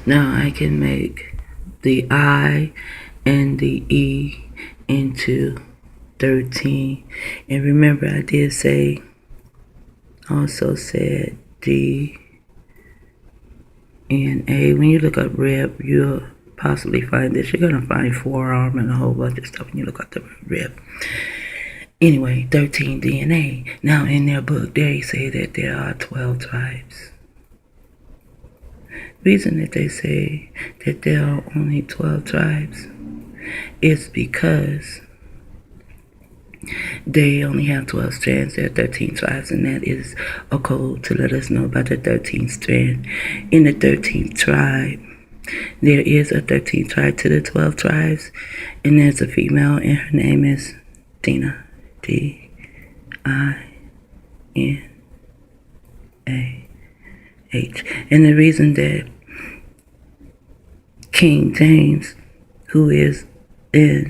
Now I can make the I and the E into 13. And remember, I did say, also said D and A. When you look up rib, you'll possibly find this. You're going to find forearm and a whole bunch of stuff when you look up the rib. Anyway, 13 DNA. Now, in their book, they say that there are 12 tribes. The reason that they say that there are only 12 tribes is because they only have 12 strands. There are 13 tribes, and that is a code to let us know about the 13th strand. In the 13th tribe, there is a 13th tribe to the 12 tribes, and there's a female, and her name is Dina. D-I-N-A-H. And the reason that King James, who is a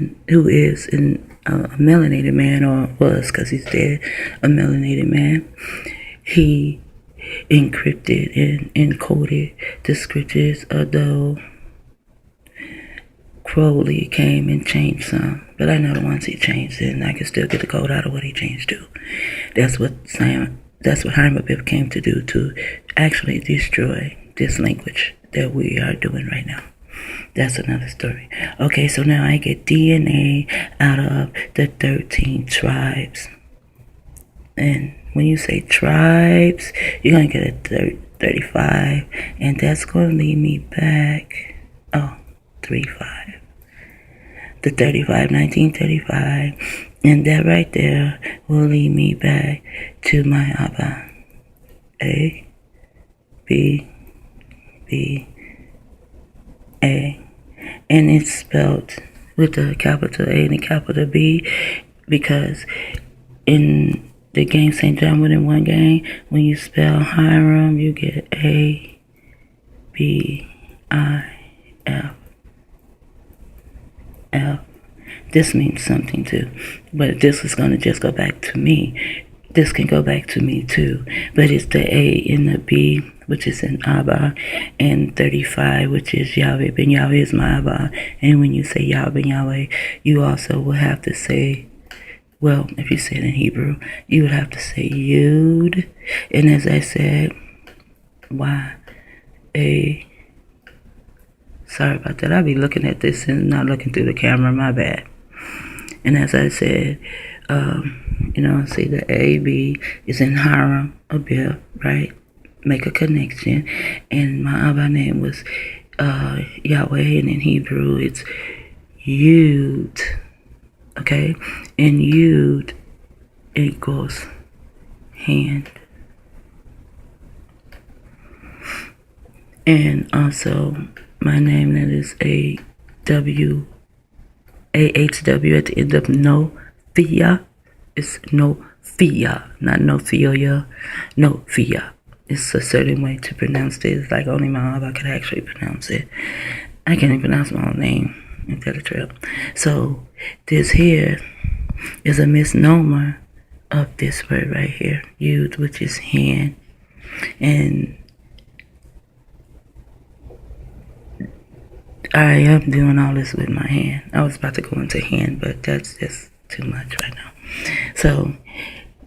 melanated man, or was, because he's dead, a melanated man, he encrypted and encoded the scriptures, although Crowley came and changed some. But I know the ones he changed, and I can still get the code out of what he changed to. That's what H.E.R came to do, to actually destroy this language that we are doing right now. That's another story. Okay, so now I get DNA out of the 13 tribes. And when you say tribes, you're going to get a 35. And that's going to lead me back. 35. The 35, 1935. And that right there will lead me back to my Abba. A, B, B, A. And it's spelled with a capital A and a capital B, because in the game St. John Within One Game, when you spell Hiram, you get A, B, I, F, F. This means something too, but this is going to just go back to me. This can go back to me too, but it's the A and the B, which is in Abba, and 35, which is Yahweh. Ben Yahweh is my Abba. And when you say Yahweh Ben Yahweh, you also will have to say, well, if you say it in Hebrew, you would have to say Yud. And as I said, Y-A. Sorry about that. I'll be looking at this and not looking through the camera. My bad. And as I said, see the A, B is in Hiram, a bit, right? Make a connection. And my Abba name was Yahweh, and in Hebrew it's Yud. Okay? And Yud equals hand. And also my name, that is A-W-A-H-W at the end of no Fia. It's no Fia, not no Fia, no Fia. It's a certain way to pronounce this, like only my Abba could actually pronounce it. I can't even pronounce my own name, and tell the truth. So this here is a misnomer of this word right here, Yud, which is hand. And I am doing all this with my hand. I was about to go into hand, but that's just too much right now. So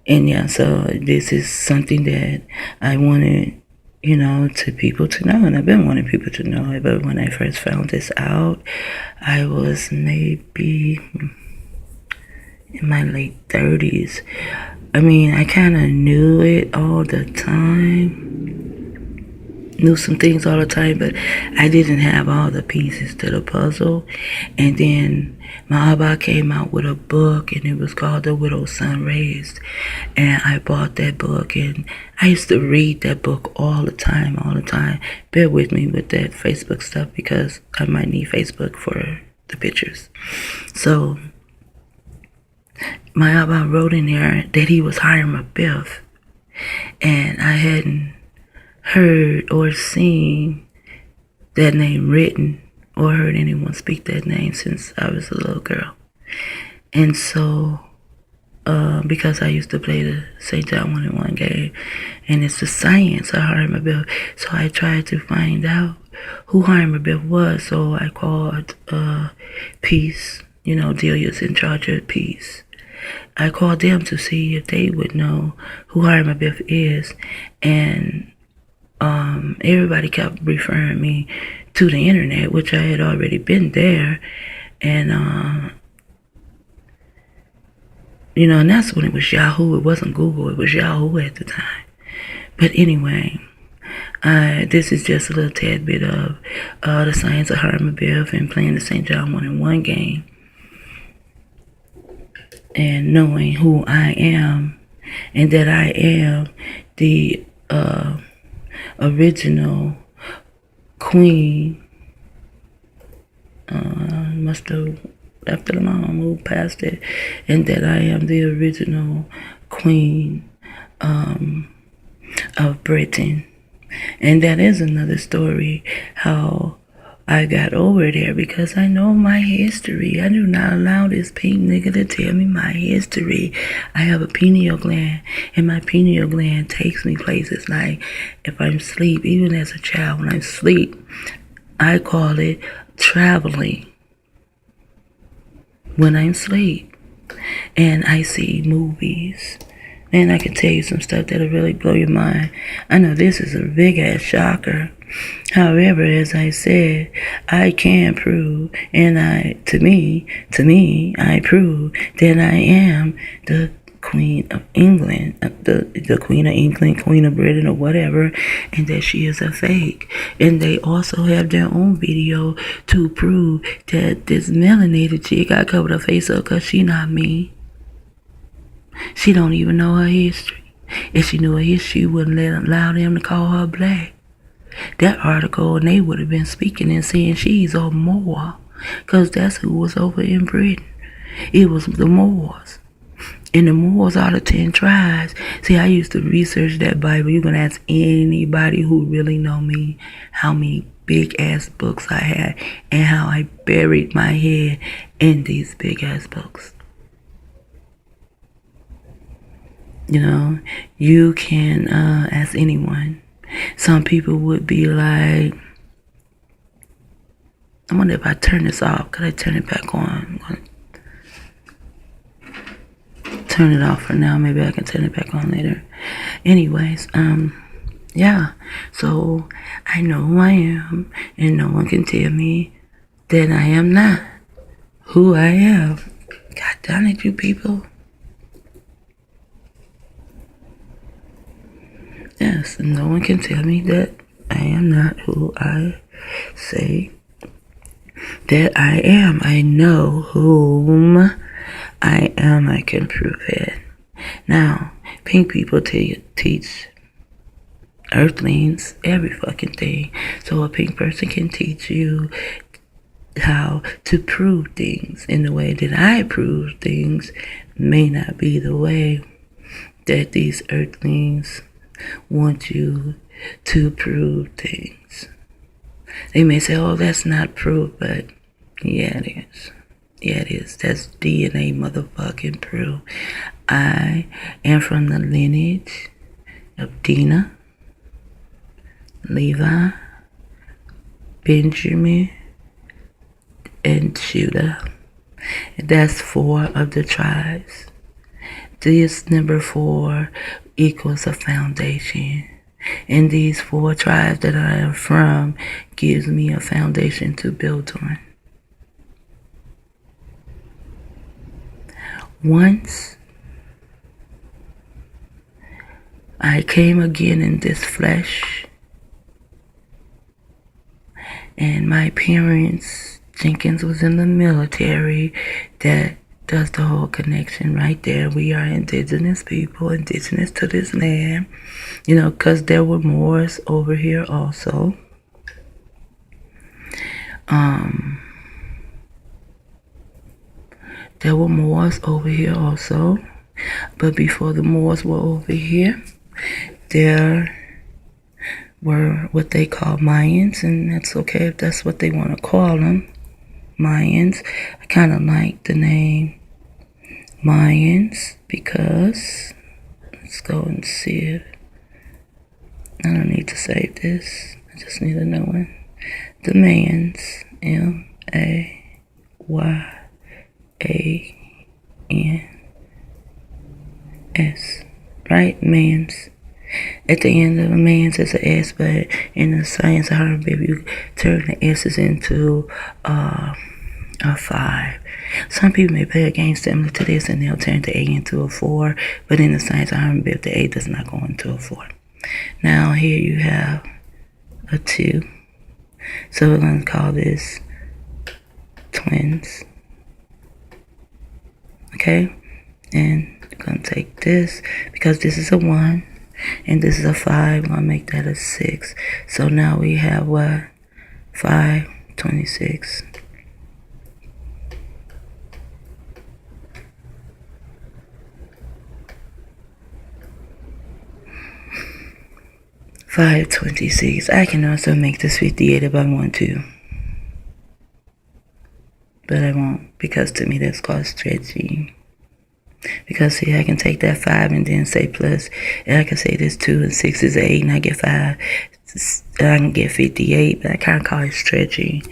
this is something that I wanted, to people to know, and I've been wanting people to know it. But when I first found this out, I was maybe in my late 30s. I mean, I kind of knew it all the time. Knew some things all the time, but I didn't have all the pieces to the puzzle. And then my Abba came out with a book, and it was called The Widow's Son Raised. And I bought that book, and I used to read that book all the time. Bear with me with that Facebook stuff, because I might need Facebook for the pictures. So my Abba wrote in there that he was H.E.R, and I hadn't heard or seen that name written or heard anyone speak that name since I was a little girl. And so because I used to play the St. John Within One Game, and it's the science of H.E.R. So I tried to find out who H.E.R was, so I called Peace, Delia's in charge of Peace. I called them to see if they would know who H.E.R is, and everybody kept referring me to the internet, which I had already been there, and and that's when it was Yahoo. It wasn't Google, it was Yahoo at the time. But anyway, this is just a little tad bit of the science of H.E.R and playing the St. John 1-in-1 game, and knowing who I am, and that I am the original queen. Must have left it alone, moved past it, and that I am the original queen of Britain. And that is another story, how I got over there, because I know my history. I do not allow this pink nigga to tell me my history. I have a pineal gland, and my pineal gland takes me places. Like if I'm asleep, even as a child, when I'm asleep, I call it traveling. When I'm asleep and I see movies, and I can tell you some stuff that'll really blow your mind. I know this is a big ass shocker. However, as I said, I can prove, and to me, I prove that I am the Queen of England, the Queen of England, Queen of Britain, or whatever, and that she is a fake. And they also have their own video to prove that this melanated chick, I covered her face up because she not me. She don't even know her history. If she knew her history, she wouldn't allow them to call her black. That article, and they would have been speaking and saying she's a Moor, because that's who was over in Britain. It was the Moors. And the Moors are the 10 tribes. See, I used to research that Bible. You can ask anybody who really know me how many big ass books I had and how I buried my head in these big ass books. You can ask anyone. Some people would be like, I wonder if I turn this off. Could I turn it back on? I'm going to turn it off for now. Maybe I can turn it back on later. Anyways, yeah. So I know who I am, and no one can tell me that I am not who I am. God damn it, you people. Yes, and no one can tell me that I am not who I say that I am. I know whom I am. I can prove it. Now, pink people teach earthlings every fucking thing. So a pink person can teach you how to prove things. In the way that I prove things may not be the way that these earthlings want you to prove things. They may say, oh, that's not proof, but yeah, it is. Yeah, it is. That's DNA motherfucking proof. I am from the lineage of Dina, Levi, Benjamin, and Judah. That's 4 of the tribes. This number 4 equals a foundation. And these 4 tribes that I am from gives me a foundation to build on. Once I came again in this flesh, and my parents, Jenkins was in the military. That does the whole connection right there. We are indigenous people, indigenous to this land, because there were Moors over here also. There were Moors over here also, but before the Moors were over here, there were what they call Mayans, and that's okay if that's what they want to call them, Mayans. I kind of like the name Mayans because, let's go and see it. I don't need to save this. I just need to know it. the mans, M-A-Y-A-N-S, right? Mans. At the end of a mans is an S, but in the science of her, baby, you turn the S's into a 5. Some people may play a game similar to this and they'll turn the A into a 4, but in the science of her, baby, the A does not go into a 4. Now here you have a 2. So we're going to call this twins. Okay? And we're going to take this, because this is a 1 and this is a 5. We're going to make that a 6. So now we have what? 5, 26. 526. I can also make this 58 if I want to. But I won't, because to me that's called stretching. Because see, I can take that 5 and then say plus, and I can say this 2 and 6 is 8 and I get 5. I can get 58, but I kind of call it stretching.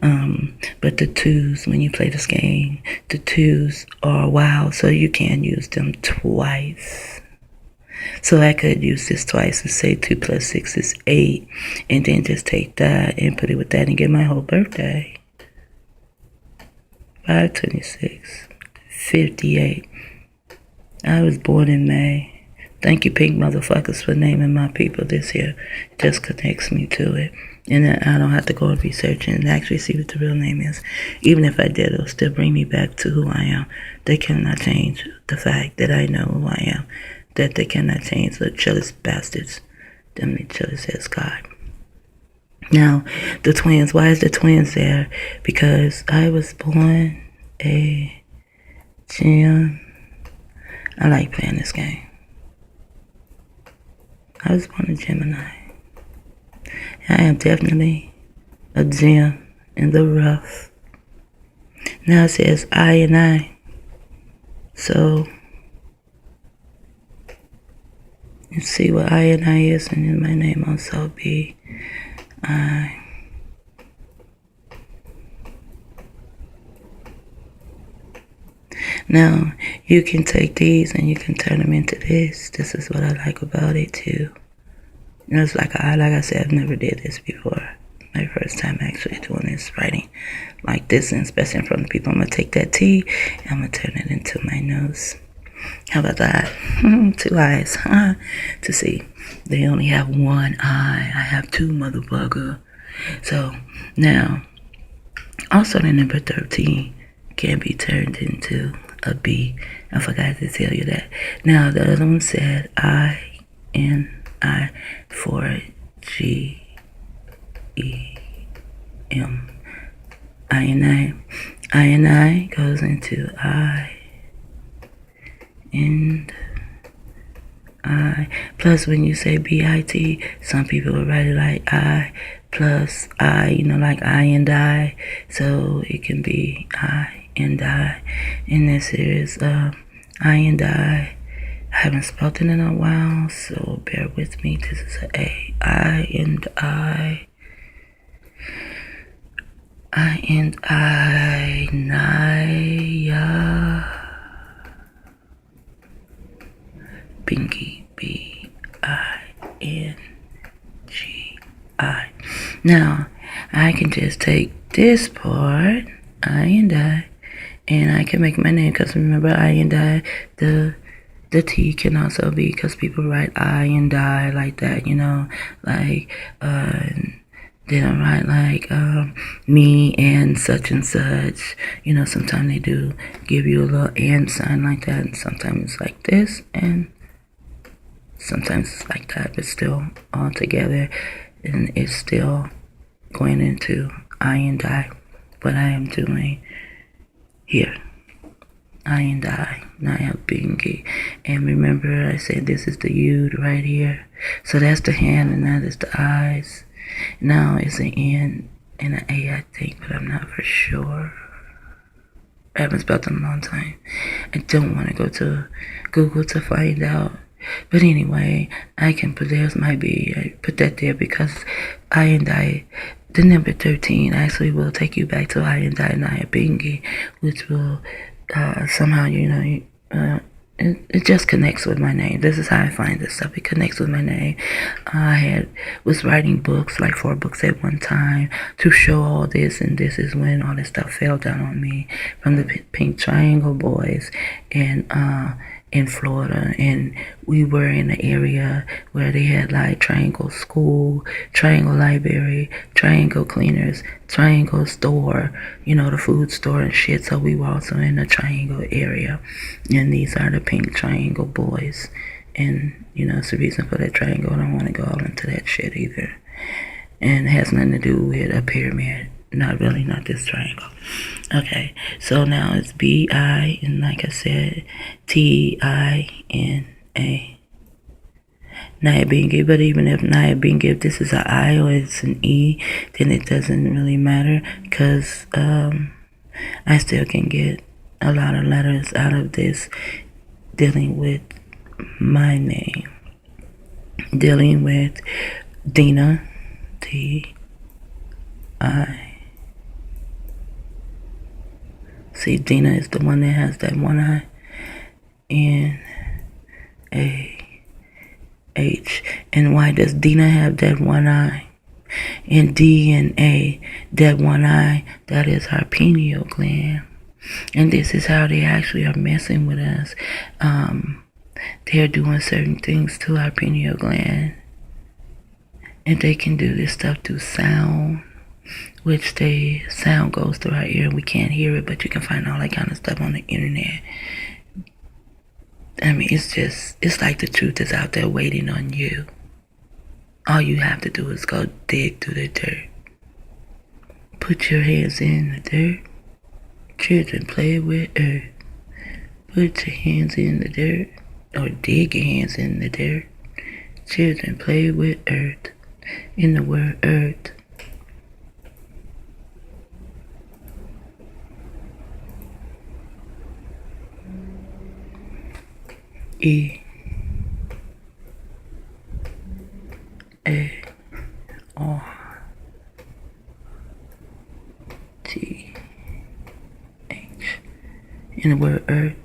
But the 2s, when you play this game, the 2s are wild, so you can use them twice. So I could use this twice and say 2 plus 6 is 8, and then just take that and put it with that and get my whole birthday. 526, 58. I was born in May. Thank you, pink motherfuckers, for naming my people this year. It just connects me to it. And then I don't have to go and research and actually see what the real name is. Even if I did, it'll still bring me back to who I am. They cannot change the fact that I know who I am. That they cannot change, the jealous bastards. Them the jealous as God. Now, the twins. Why is the twins there? Because I was born a Gem. I like playing this game. I was born a Gemini. I am definitely a gem in the rough. Now it says I and I. So let's see what I and I is, and then my name also be I. Now you can take these and you can turn them into this. This is what I like about it too. You know, it's like I said, I've never did this before. My first time actually doing this, writing like this, and especially in front of people. I'm gonna take that T and I'm gonna turn it into my nose. How about that? 2 eyes, to see. They only have 1 eye. I have 2, motherfucker. So now, also the number 13 can be turned into a B. I forgot to tell you that. Now the other one said I N I for G E M. I and I goes into I and I. Plus when you say BIT, some people will write it like I plus I, you know, like I and I. So it can be I and I. And this is I and I. I haven't spelled it in a while, so bear with me. This is an A. I and I. I and I. Naya. Bingy. B-I-N-G-I. Now, I can just take this part, I and I can make my name, because remember, I and I, the T can also be, because people write I and I like that, you know, like, they don't write like, me and such, you know, sometimes they do give you a little and sign like that, and sometimes it's like this, and sometimes it's like that, but still all together, and it's still going into I and I, what I am doing here. I and I, Naya Bingy. And remember I said this is the U right here. So that's the hand and that is the eyes. Now it's an N and an A, I think, but I'm not for sure. I haven't spelled it in a long time. I don't want to go to Google to find out. But anyway, I can put, theirs might be, I put that there because I and I, the number 13 actually will take you back to I Vinge, which will somehow, it just connects with my name. This is how I find this stuff. It connects with my name. I was writing books, like 4 books at one time, to show all this, and this is when all this stuff fell down on me from the Pink Triangle Boys in Florida. And we were in an area where they had like Triangle School, Triangle Library, Triangle Cleaners, Triangle Store, the food store and shit. So we were also in the Triangle area, and these are the Pink Triangle Boys. And it's the reason for that triangle. I don't want to go all into that shit either, and it has nothing to do with a pyramid. Not really, not this triangle. Okay, so now it's B-I, and like I said, T-I-N-A. Naya Vinge, but even if Naya Vinge, if this is an I or it's an E, then it doesn't really matter, because I still can get a lot of letters out of this dealing with my name. Dealing with Dina, T-I. See, Dina is the one that has that one eye. N-A-H. And why does Dina have that one eye? And D and A, that one eye, that is our pineal gland. And this is how they actually are messing with us. They're doing certain things to our pineal gland. And they can do this stuff through sound, which the sound goes through our ear and we can't hear it, but you can find all that kind of stuff on the internet. I mean, it's like the truth is out there waiting on you. All you have to do is go dig through the dirt. Put your hands in the dirt. Children play with earth. Put your hands in the dirt, or dig your hands in the dirt. Children play with earth. In the word earth. E-A-R-T-H. And the word earth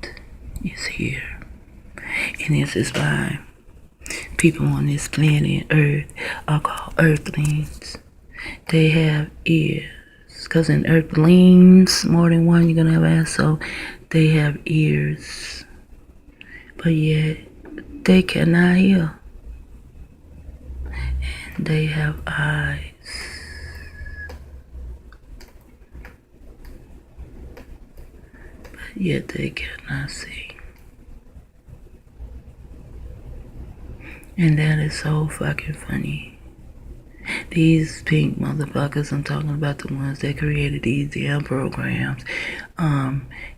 is here. And this is why people on this planet Earth are called earthlings. They have ears. Because in earthlings, more than one, you're going to have ass, so they have ears. But yet, they cannot hear. And they have eyes. But yet, they cannot see. And that is so fucking funny. These pink motherfuckers, I'm talking about the ones that created these damn programs.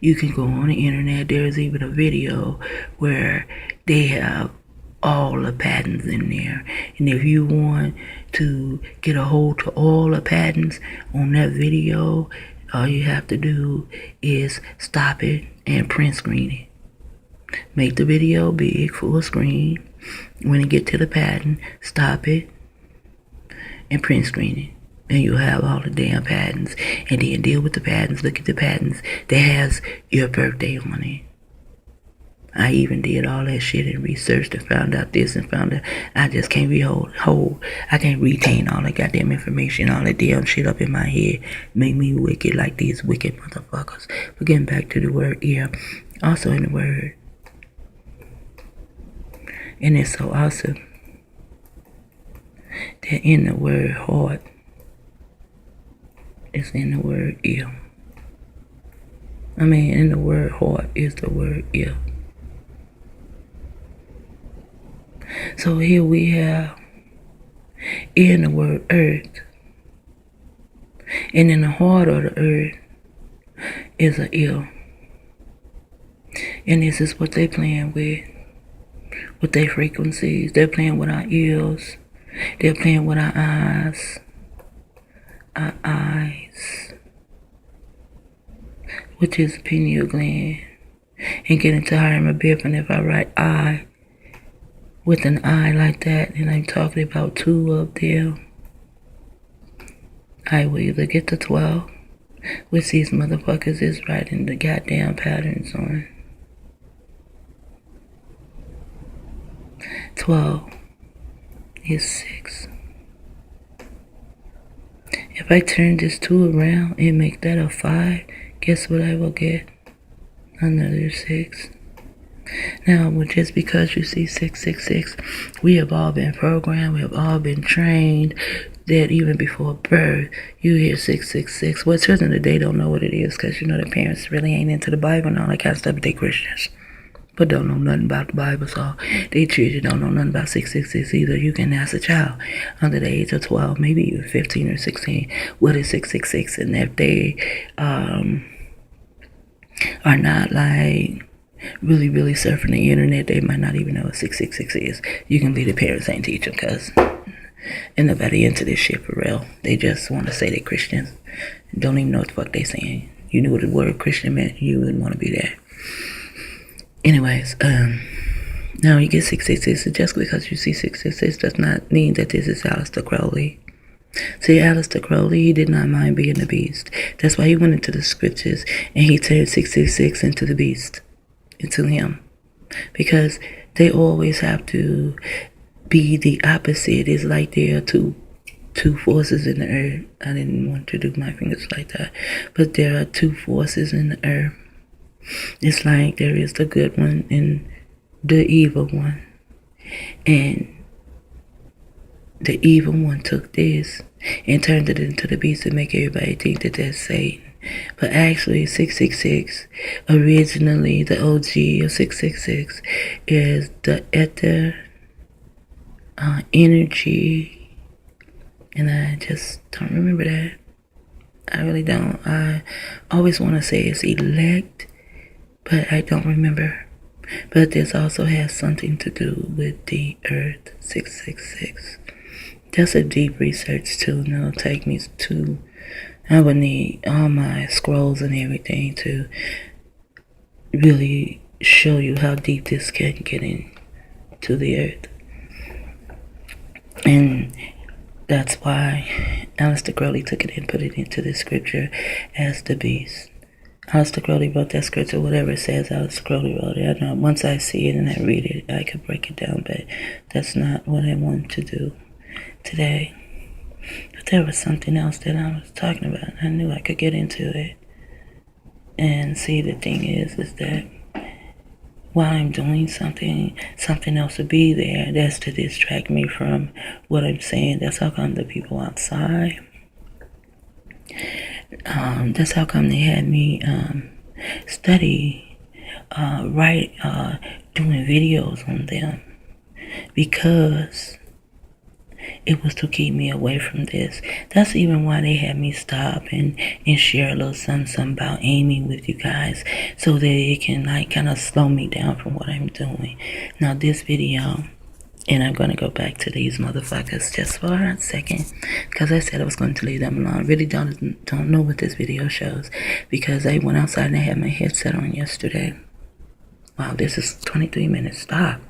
You can go on the internet. There's even a video where they have all the patents in there. And if you want to get a hold to all the patents on that video, all you have to do is stop it and print screen it. Make the video big, full screen. When you get to the patent, stop it and print screen it. And you'll have all the damn patents. And then deal with the patents. Look at the patents that has your birthday on it. I even did all that shit and researched and found out this and found out. I just can't hold. I can't retain all that goddamn information, all that damn shit up in my head. Make me wicked like these wicked motherfuckers. But getting back to the word ear. Also in the word. And it's so awesome that in the word heart, it's in the word ear. In the word heart is the word ear. So here we have in the word earth. And in the heart of the earth is an ear. And this is what they playing with their frequencies. They're playing with our ears. They're playing with our eyes. Our eyes. Which is pineal gland. And get into hieroglyph, and if I write I with an I like that, and I'm talking about two of them, I will either get the 12, which these motherfuckers is writing the goddamn patterns on. 12 is 6. If I turn this 2 around and make that a 5, guess what I will get? Another 6. Now, just because you see 666, we have all been programmed, we have all been trained that even before birth, you hear 666. Well, children today don't know what it is because, you know, their parents really ain't into the Bible and all that kind of stuff, but they Christians. But don't know nothing about the Bible, so they children don't know nothing about 666 either. You can ask a child under the age of 12, maybe even 15 or 16, what is 666? And if they are not like really surfing the internet, they might not even know what 666 is. You can be the parents ain't teach them, because ain't nobody into this shit for real. They just want to say they're Christians. Don't even know what the fuck they saying. You knew what the word Christian meant, you wouldn't want to be there. Anyways, now you get 666. Just because you see 666 does not mean that this is Aleister Crowley. See, Aleister Crowley, he did not mind being the beast. That's why he went into the scriptures and he turned 666 into the beast, into him. Because they always have to be the opposite. It's like there are two forces in the earth. I didn't want to do my fingers like that. But there are 2 forces in the earth. It's like there is the good one and the evil one. And the evil one took this and turned it into the beast to make everybody think that that's Satan. But actually, 666, originally the OG of 666, is the ether energy. And I just don't remember that. I really don't. I always want to say it's elect, but I don't remember. But this also has something to do with the earth, 666. That's a deep research too, and it'll take me to, I would need all my scrolls and everything to really show you how deep this can get into the earth. And that's why Aleister Crowley took it and put it into the scripture as the beast. Aleister Crowley wrote that scripture, whatever it says, Aleister Crowley wrote it. I know once I see it and I read it, I could break it down, but that's not what I want to do today. But there was something else that I was talking about. I knew I could get into it. And see, the thing is that while I'm doing something else will be there. That's to distract me from what I'm saying. That's how come the people outside, that's how come they had me study, write, doing videos on them, because it was to keep me away from this. That's even why they had me stop and share a little something about aiming with you guys, so that it can like kind of slow me down from what I'm doing. Now this video, and I'm going to go back to these motherfuckers just for a second, because I said I was going to leave them alone. I really don't know what this video shows, because I went outside and I had my headset on yesterday. Wow, this is 23 minutes. Stop.